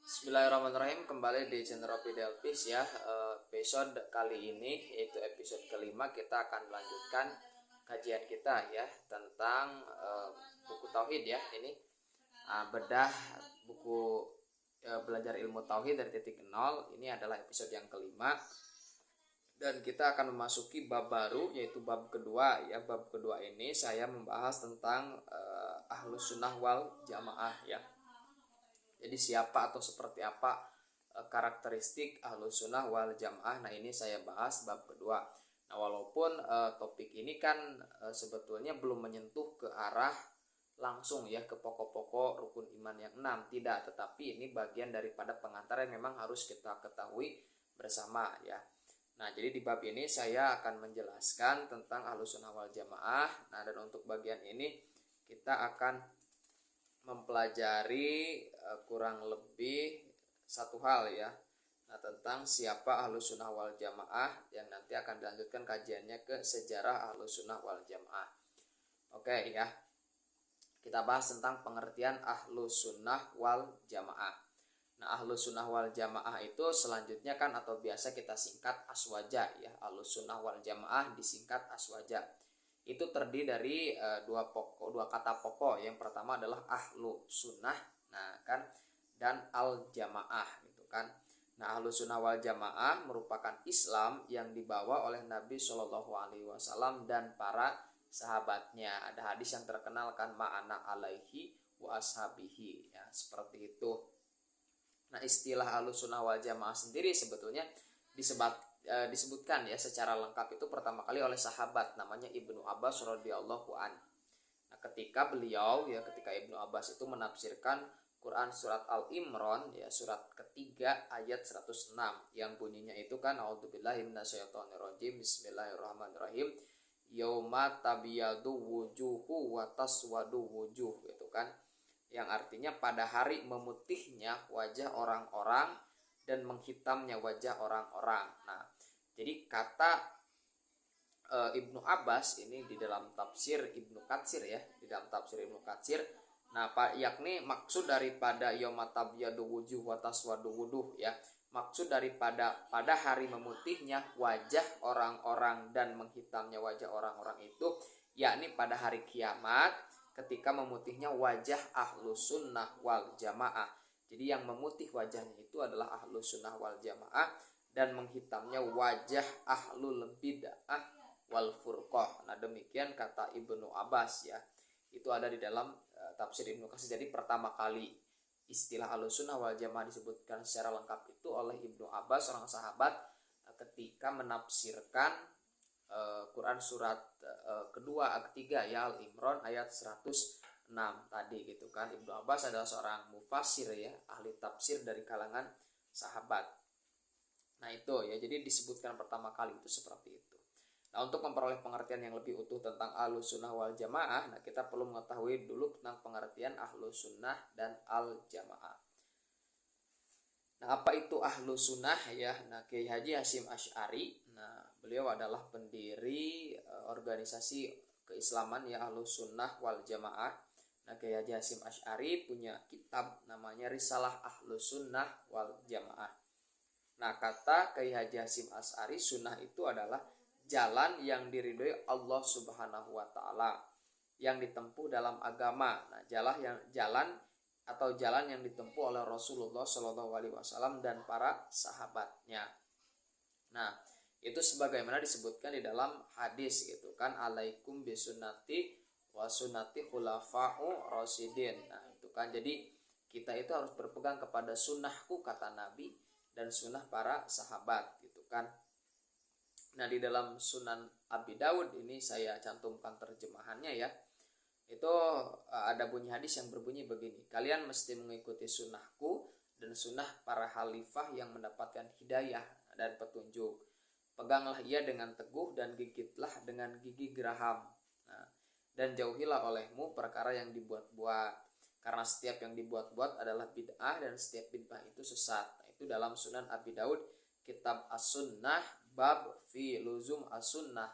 Bismillahirrahmanirrahim, kembali di channel Ropi Delpis ya. Episode kali ini yaitu episode kelima, kita akan melanjutkan kajian kita ya tentang buku tauhid ya. Ini bedah buku belajar ilmu tauhid dari titik nol. Ini adalah episode yang kelima dan kita akan memasuki bab baru yaitu bab kedua ya. Bab kedua ini saya membahas tentang ahlus sunnah wal jamaah ya. Jadi siapa atau seperti apa karakteristik ahlus sunnah wal jamaah. Nah ini saya bahas bab kedua. Nah walaupun topik ini kan sebetulnya belum menyentuh ke arah langsung ya ke pokok-pokok rukun iman yang 6, tidak, tetapi ini bagian daripada pengantar yang memang harus kita ketahui bersama ya. Nah jadi di bab ini saya akan menjelaskan tentang ahlus sunnah wal jamaah. Nah dan untuk bagian ini kita akan mempelajari kurang lebih satu hal ya. Nah tentang siapa ahlus sunnah wal jamaah yang nanti akan dilanjutkan kajiannya ke sejarah ahlus sunnah wal jamaah. Oke ya, kita bahas tentang pengertian ahlus sunnah wal jamaah. Nah ahlus sunnah wal jamaah itu selanjutnya kan atau biasa kita singkat aswaja ya. Ahlus sunnah wal jamaah disingkat aswaja. Itu terdiri dari dua kata pokok. Yang pertama adalah ahlu sunnah, nah kan, dan al jamaah gitu kan. Nah ahlu sunnah wal jamaah merupakan Islam yang dibawa oleh Nabi Shallallahu Alaihi Wasallam dan para sahabatnya. Ada hadis yang terkenal kan, ma'ana alaihi wa ashabihi ya, seperti itu. Nah istilah ahlu sunnah wal jamaah sendiri sebetulnya disebutkan ya secara lengkap itu pertama kali oleh sahabat namanya Ibnu Abbas radhiyallahu an. Nah, ketika Ibnu Abbas itu menafsirkan Quran surat Al-Imran ya, surat ketiga ayat 106 yang bunyinya itu kan, a'udzubillahi minasyaitonirrajim, bismillahirrahmanirrahim, yauma tabyadu wujuhu wa taswadu wujuh gitu kan, yang artinya pada hari memutihnya wajah orang-orang dan menghitamnya wajah orang-orang. Nah jadi kata Ibnu Abbas ini di dalam tafsir Ibnu Katsir ya, nah yakni maksud daripada yauma tabyadu wujuh wa taswadu wujuh ya, maksud daripada pada hari memutihnya wajah orang-orang dan menghitamnya wajah orang-orang itu yakni pada hari kiamat ketika memutihnya wajah ahlus sunnah wal jamaah. Jadi yang memutih wajahnya itu adalah ahlus sunnah wal jamaah dan menghitamnya wajah ahlul bid'ah wal furqah. Nah demikian kata Ibnu Abbas ya. Itu ada di dalam tafsir Ibnu Katsir. Jadi pertama kali istilah ahlus sunnah wal jamaah disebutkan secara lengkap itu oleh Ibnu Abbas, seorang sahabat, ketika menafsirkan Quran surat ketiga ya, Al-Imran ayat 106 tadi gitu kan. Ibnu Abbas adalah seorang mufassir ya, ahli tafsir dari kalangan sahabat. Nah itu ya, jadi disebutkan pertama kali itu seperti itu. Nah untuk memperoleh pengertian yang lebih utuh tentang ahlus sunnah wal jamaah, nah kita perlu mengetahui dulu tentang pengertian ahlus sunnah dan al jamaah. Nah apa itu ahlus sunnah ya? Nah Kiai Haji Hasyim Asy'ari, nah beliau adalah pendiri organisasi keislaman ya ahlus sunnah wal jamaah. Nah Kiai Haji Hasyim Asy'ari punya kitab namanya Risalah Ahlus Sunnah wal Jamaah. Nah kata Kiai Haji Hasyim Asy'ari, sunnah itu adalah jalan yang diridhoi Allah Subhanahu wa taala yang ditempuh dalam agama. Nah jalan yang ditempuh oleh Rasulullah Shallallahu Alaihi Wasallam dan para sahabatnya. Nah itu sebagaimana disebutkan di dalam hadis gitu kan, alaikum bisunnati wa sunnati khulafa'u rasyidin. Nah itu kan, jadi kita itu harus berpegang kepada sunnahku kata Nabi dan sunnah para sahabat gitu kan. Nah di dalam Sunan Abi Dawud ini saya cantumkan terjemahannya ya. Itu ada bunyi hadis yang berbunyi begini, kalian mesti mengikuti sunnahku dan sunnah para khalifah yang mendapatkan hidayah dan petunjuk. Peganglah ia dengan teguh dan gigitlah dengan gigi geraham. Nah, dan jauhilah olehmu perkara yang dibuat-buat, karena setiap yang dibuat-buat adalah bid'ah dan setiap bid'ah itu sesat. Nah, itu dalam Sunan Abi Daud kitab As-Sunnah bab fi luzum as-sunnah.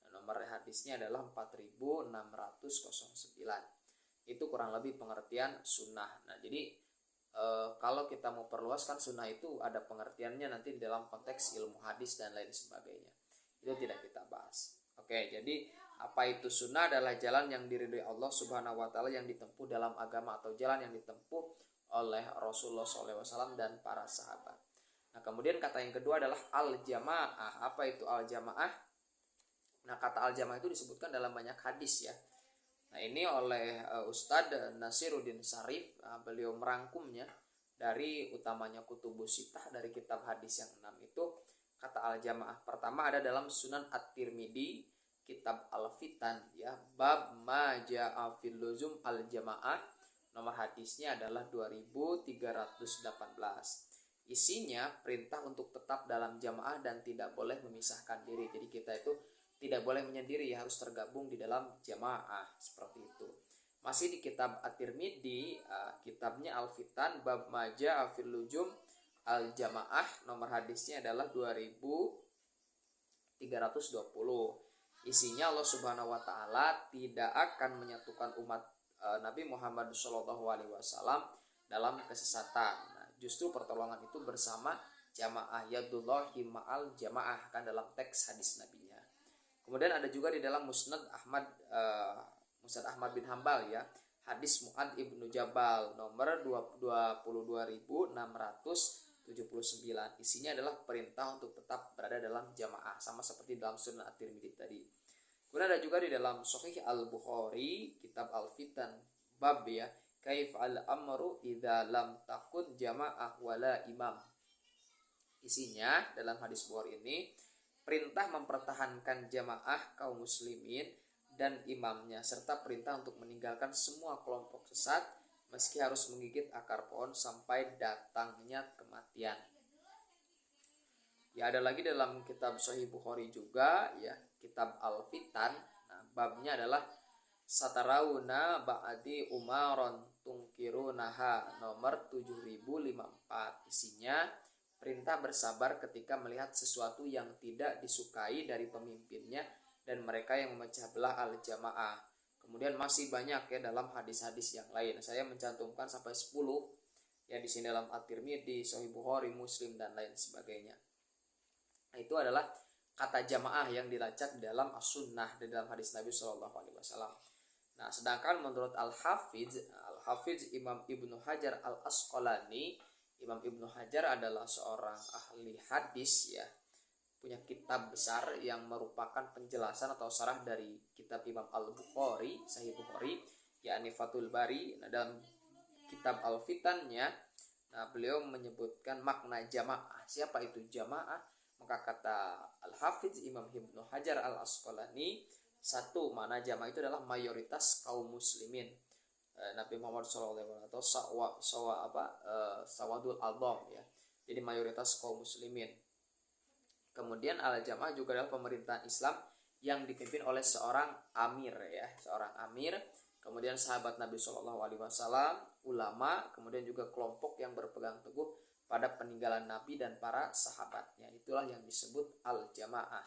Nomor hadisnya adalah 4609. Itu kurang lebih pengertian sunnah. Nah jadi kalau kita mau perluas kan sunnah itu ada pengertiannya nanti dalam konteks ilmu hadis dan lain sebagainya. Itu tidak kita bahas. Oke, jadi apa itu sunnah adalah jalan yang diridhoi Allah Subhanahu wa taala yang ditempuh dalam agama atau jalan yang ditempuh oleh Rasulullah SAW dan para sahabat. Nah, kemudian kata yang kedua adalah al-jamaah. Apa itu al-jamaah? Nah, kata al-jamaah itu disebutkan dalam banyak hadis ya. Nah, ini oleh Ustadz Nasiruddin Sarif, beliau merangkumnya dari utamanya Kutubus Sittah dari kitab hadis yang 6 itu. Kata al-jamaah pertama ada dalam Sunan At-Tirmidzi, kitab Al-Fitan ya, bab ma ja'a fil luzum al-jamaah, nomor hadisnya adalah 2318. Isinya perintah untuk tetap dalam jamaah dan tidak boleh memisahkan diri. Jadi kita itu tidak boleh menyendiri, ya harus tergabung di dalam jamaah seperti itu. Masih di kitab At-Tirmidzi, kitabnya Al-Fitan, bab ma ja'a fil luzum al-jamaah, nomor hadisnya adalah 2320. Isinya Allah Subhanahu wa taala tidak akan menyatukan umat Nabi Muhammad SAW dalam kesesatan. Nah, justru pertolongan itu bersama jamaah, yadullahi ma'al jamaah, kan dalam teks hadis nabinya. Kemudian ada juga di dalam Musnad Ahmad bin Hambal ya, hadis Mu'ad ibnu Jabal nomor 22.679. Isinya adalah perintah untuk tetap berada dalam jamaah, sama seperti dalam Sunan At-Tirmidzi tadi. Kemudian ada juga di dalam Sahih Al-Bukhari, kitab Al-Fitan, bab ya, kaif al-amru idza lam takun jamaah wala imam. Isinya dalam hadis Bukhari ini perintah mempertahankan jamaah kaum muslimin dan imamnya, serta perintah untuk meninggalkan semua kelompok sesat meski harus menggigit akar pohon sampai datangnya kematian. Ya, ada lagi dalam kitab Sahih Bukhari juga ya, kitab Al-Fitan. Nah, babnya adalah Satarauna ba'di umaron tungkirunaha, nomor 7054. Isinya perintah bersabar ketika melihat sesuatu yang tidak disukai dari pemimpinnya dan mereka yang memecah belah al-jamaah. Kemudian masih banyak ya dalam hadis-hadis yang lain. Saya mencantumkan sampai 10 ya di sini dalam At-Tirmidzi, Sahih Bukhari, Muslim dan lain sebagainya. Nah, itu adalah kata jamaah yang dilacak dalam as-sunnah di dalam hadis Nabi SAW. Nah, sedangkan menurut Al-Hafiz Imam Ibnu Hajar Al-Asqalani, Imam Ibnu Hajar adalah seorang ahli hadis ya, punya kitab besar yang merupakan penjelasan atau syarah dari kitab Imam Al-Bukhari, Sahih Bukhari, yakni Fathul Bari. Nah, dalam kitab Al-Fitannya, nah, beliau menyebutkan makna jamaah. Siapa itu jamaah? Maka kata Al-Hafiz Imam Ibnu Hajar Al-Asqalani, satu, makna jamaah itu adalah mayoritas kaum muslimin. Nabi Muhammad SAW atau sawadul adham ya. Jadi mayoritas kaum muslimin. Kemudian al-jamaah juga adalah pemerintahan Islam yang dipimpin oleh seorang amir ya, seorang amir. Kemudian sahabat Nabi SAW, ulama, kemudian juga kelompok yang berpegang teguh pada peninggalan Nabi dan para sahabatnya. Itulah yang disebut al-jamaah.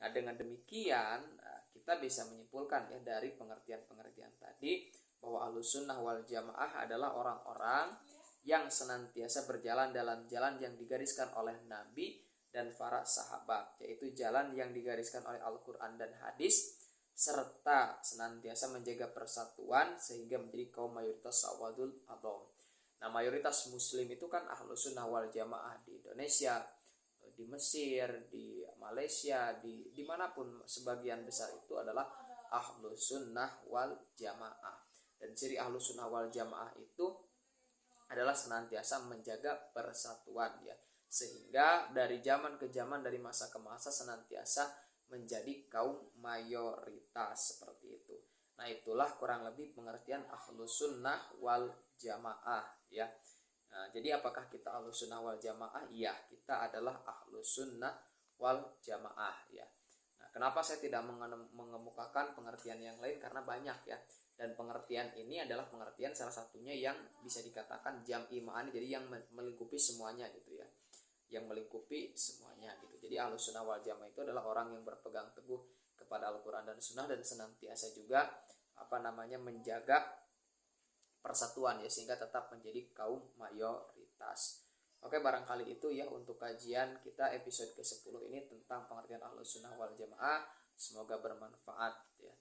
Nah, dengan demikian kita bisa menyimpulkan ya dari pengertian-pengertian tadi bahwa Ahlussunnah wal Jamaah adalah orang-orang yang senantiasa berjalan dalam jalan yang digariskan oleh Nabi dan para sahabat, yaitu jalan yang digariskan oleh Al-Quran dan hadis, serta senantiasa menjaga persatuan sehingga menjadi kaum mayoritas sawadul adham. Nah, mayoritas muslim itu kan Ahlussunnah wal Jamaah di Indonesia, di Mesir, di Malaysia, dimanapun sebagian besar itu adalah Ahlussunnah wal Jamaah. Dan ciri Ahlussunnah wal Jamaah itu adalah senantiasa menjaga persatuan ya, sehingga dari zaman ke zaman, dari masa ke masa senantiasa menjadi kaum mayoritas seperti itu. Nah, itulah kurang lebih pengertian Ahlussunnah wal Jamaah ya. Nah, jadi apakah kita Ahlussunnah wal Jamaah? Iya, kita adalah Ahlussunnah wal Jamaah ya. Nah, kenapa saya tidak mengemukakan pengertian yang lain? Karena banyak ya. Dan pengertian ini adalah pengertian salah satunya yang bisa dikatakan jam'i ma'ani, jadi yang melingkupi semuanya gitu ya. Yang melingkupi semuanya gitu. Jadi Ahlussunnah wal Jamaah itu adalah orang yang berpegang teguh kepada Al-Quran dan Sunnah dan senantiasa juga menjaga persatuan ya, sehingga tetap menjadi kaum mayoritas. Oke, barangkali itu ya untuk kajian kita episode ke-10 ini tentang pengertian Ahlus Sunnah wal Jamaah. Semoga bermanfaat ya.